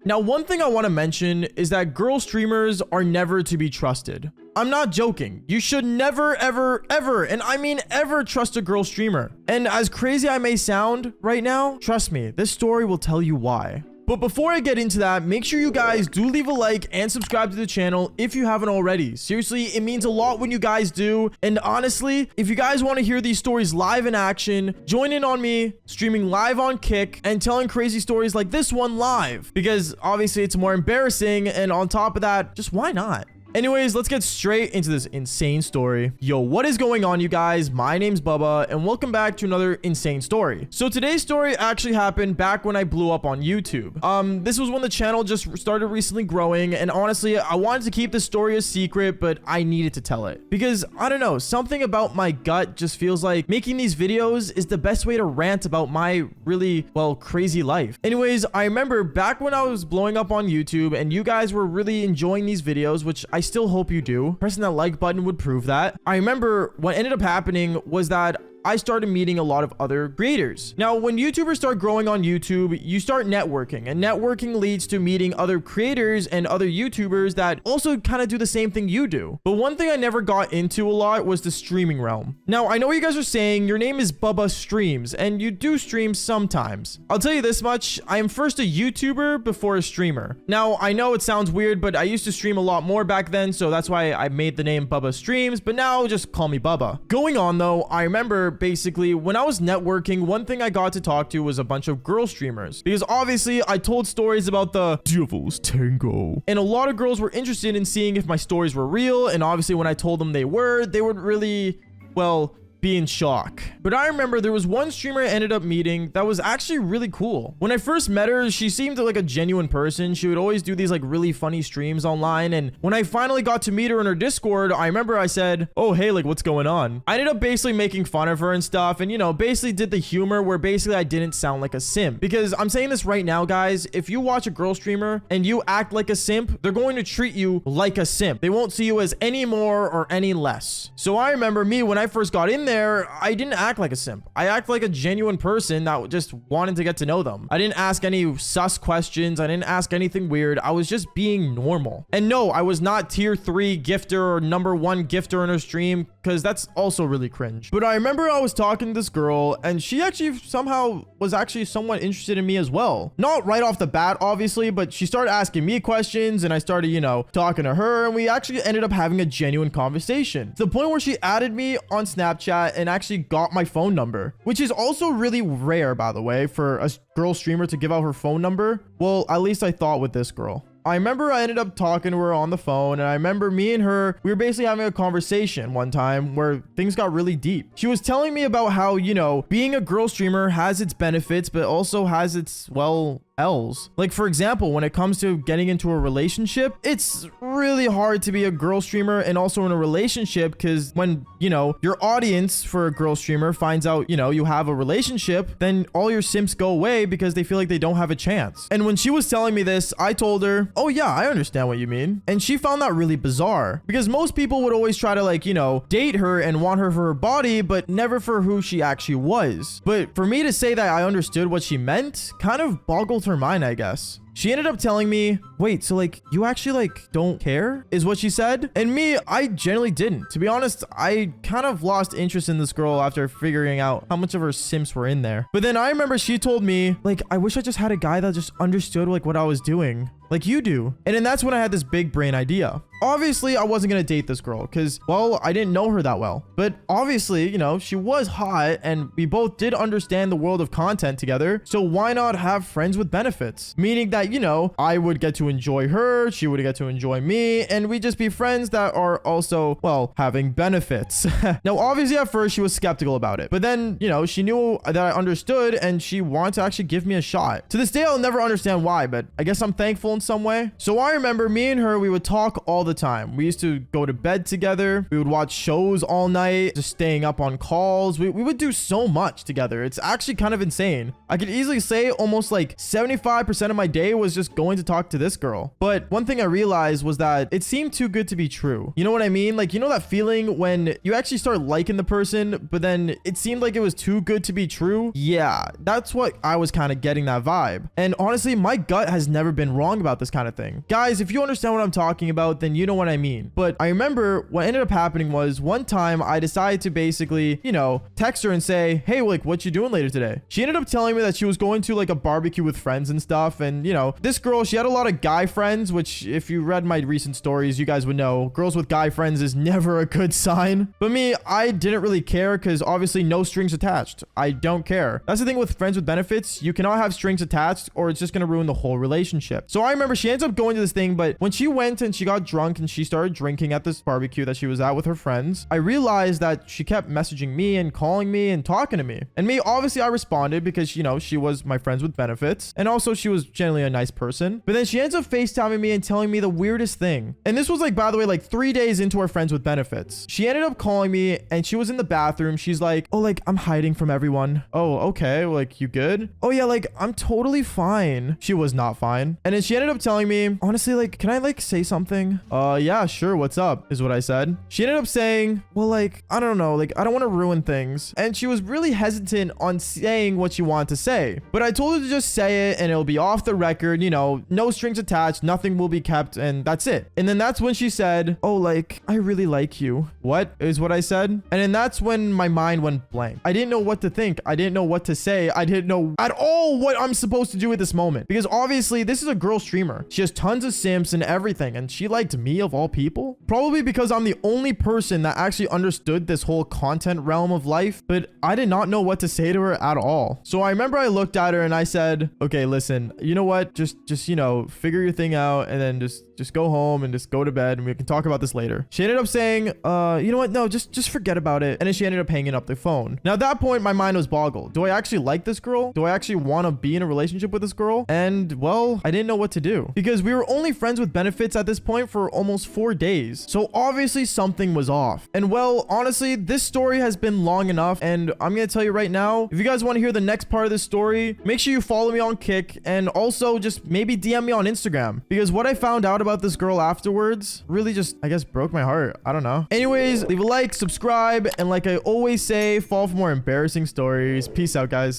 Now, one thing I want to mention is that girl streamers are never to be trusted. I'm not joking. You should never, ever, and I mean ever, trust a girl streamer. And as crazy I may sound right now, trust me, this story will tell you why. But before I get into that, make sure you guys do leave a like and subscribe to the channel if you haven't already. Seriously, it means a lot when you guys do. And honestly, if you guys want to hear these stories live in action, join in on me streaming live on Kick and telling crazy stories like this one live. Because obviously it's more embarrassing, and on top of that, just why not? Anyways, let's get straight into this insane story. Yo, what is going on, you guys? My name's Bubba, and welcome back to another insane story. So today's story actually happened back when I blew up on YouTube. This was when the channel just started recently growing, and honestly, I wanted to keep this story a secret, but I needed to tell it. Because, I don't know, something about my gut just feels like making these videos is the best way to rant about my really, well, crazy life. Anyways, I remember back when I was blowing up on YouTube, and you guys were really enjoying these videos, which I still hope you do. Pressing that like button would prove that. I remember what ended up happening was that I started meeting a lot of other creators. Now, when YouTubers start growing on YouTube, you start networking, and networking leads to meeting other creators and other YouTubers that also kind of do the same thing you do. But one thing I never got into a lot was the streaming realm. Now, I know what you guys are saying, your name is BabaStreams, and you do stream sometimes. I'll tell you this much, I am first a YouTuber before a streamer. Now, I know it sounds weird, but I used to stream a lot more back then, so that's why I made the name BabaStreams, but now just call me Bubba. Going on though, I remember basically when I was networking, one thing I got to talk to was a bunch of girl streamers, because obviously I told stories about the Devil's Tango, and a lot of girls were interested in seeing if my stories were real, and obviously when I told them they would really, well, be in shock. But I remember there was one streamer I ended up meeting that was actually really cool. When I first met her, she seemed like a genuine person. She would always do these like really funny streams online, and when I finally got to meet her in her Discord, I remember I said, oh hey, like what's going on? I ended up basically making fun of her and stuff, and you know, basically did the humor where basically I didn't sound like a simp. Because I'm saying this right now, guys, if you watch a girl streamer and you act like a simp, they're going to treat you like a simp. They won't see you as any more or any less. So I remember me when I first got in there, I didn't act like a simp. I act like a genuine person that just wanted to get to know them. I didn't ask any sus questions. I didn't ask anything weird. I was just being normal. And no, I was not tier 3 gifter or #1 gifter in her stream, because that's also really cringe. But I remember I was talking to this girl, and she actually somehow was actually somewhat interested in me as well. Not right off the bat, obviously, but she started asking me questions, and I started, you know, talking to her, and we actually ended up having a genuine conversation. To the point where she added me on Snapchat and actually got my phone number, which is also really rare, by the way, for a girl streamer to give out her phone number. Well, at least I thought with this girl. I remember I ended up talking to her on the phone, and I remember me and her, we were basically having a conversation one time where things got really deep. She was telling me about how, you know, being a girl streamer has its benefits, but also has its, well, L's. Like, for example, when it comes to getting into a relationship, it's really hard to be a girl streamer and also in a relationship, because when, you know, your audience for a girl streamer finds out, you know, you have a relationship, then all your simps go away because they feel like they don't have a chance. And when she was telling me this, I told her, oh yeah, I understand what you mean. And she found that really bizarre, because most people would always try to, like, you know, date her and want her for her body, but never for who she actually was. But for me to say that I understood what she meant kind of boggled her mind, I guess. She ended up telling me, wait, so like you actually like don't care is what she said. And me, I generally didn't. To be honest, I kind of lost interest in this girl after figuring out how much of her simps were in there. But then I remember she told me, like, I wish I just had a guy that just understood like what I was doing, like you do. And then that's when I had this big brain idea. Obviously, I wasn't going to date this girl because, well, I didn't know her that well. But obviously, you know, she was hot and we both did understand the world of content together. So why not have friends with benefits? Meaning that, you know, I would get to enjoy her, she would get to enjoy me, and we'd just be friends that are also, well, having benefits. Now, obviously, at first, she was skeptical about it. But then, you know, she knew that I understood and she wanted to actually give me a shot. To this day, I'll never understand why, but I guess I'm thankful in some way. So I remember me and her, we would talk all the time. We used to go to bed together. We would watch shows all night, just staying up on calls. We would do so much together. It's actually kind of insane. I could easily say almost like 75% of my day was just going to talk to this girl. But one thing I realized was that it seemed too good to be true. You know what I mean? Like, you know that feeling when you actually start liking the person, but then it seemed like it was too good to be true? Yeah, that's what I was kind of getting, that vibe. And honestly, my gut has never been wrong about this kind of thing. Guys, if you understand what I'm talking about, then you know what I mean. But I remember what ended up happening was one time I decided to basically, you know, text her and say, hey, like, what you doing later today? She ended up telling me that she was going to like a barbecue with friends and stuff. And, you know, this girl, she had a lot of guy friends, which if you read my recent stories, you guys would know girls with guy friends is never a good sign. But me, I didn't really care because obviously no strings attached. I don't care. That's the thing with friends with benefits. You cannot have strings attached or it's just going to ruin the whole relationship. So I remember she ends up going to this thing, but when she went and she got drunk and she started drinking at this barbecue that she was at with her friends, I realized that she kept messaging me and calling me and talking to me. And me, obviously I responded because, you know, she was my friends with benefits. And also she was generally a nice person. But then she ends up FaceTiming me and telling me the weirdest thing. And this was like, by the way, like 3 days into our friends with benefits. She ended up calling me and she was in the bathroom. She's like, oh, like I'm hiding from everyone. Oh, okay. Like, you good? Oh yeah, like I'm totally fine. She was not fine. And then she ended up telling me, honestly, like, can I like say something? Yeah, sure. What's up? Is what I said. She ended up saying, well, like, I don't know. Like, I don't want to ruin things. And she was really hesitant on saying what she wanted to say. But I told her to just say it and it'll be off the record, you know, no strings attached, nothing will be kept, and that's it. And then that's when she said, oh, like, I really like you. What is what I said? And then that's when my mind went blank. I didn't know what to think. I didn't know what to say. I didn't know at all what I'm supposed to do at this moment. Because obviously this is a girl streamer. She has tons of simps and everything. And she liked me of all people. Probably because I'm the only person that actually understood this whole content realm of life. But I did not know what to say to her at all. So I remember I looked at her and I said, okay, listen, you know what? Just, you know, figure your thing out and then just go home and just go to bed and we can talk about this later. She ended up saying, you know what? No, just forget about it. And then she ended up hanging up the phone. Now at that point, my mind was boggled. Do I actually like this girl? Do I actually want to be in a relationship with this girl? And well, I didn't know what to do because we were only friends with benefits at this point for almost 4 days. So obviously something was off. And well, honestly, this story has been long enough. And I'm going to tell you right now, if you guys want to hear the next part of this story, make sure you follow me on Kick and also just maybe DM me on Instagram because what I found out about this girl afterwards really just, I guess, broke my heart. I don't know. Anyways, leave a like, subscribe, and like I always say, follow for more embarrassing stories. Peace out, guys.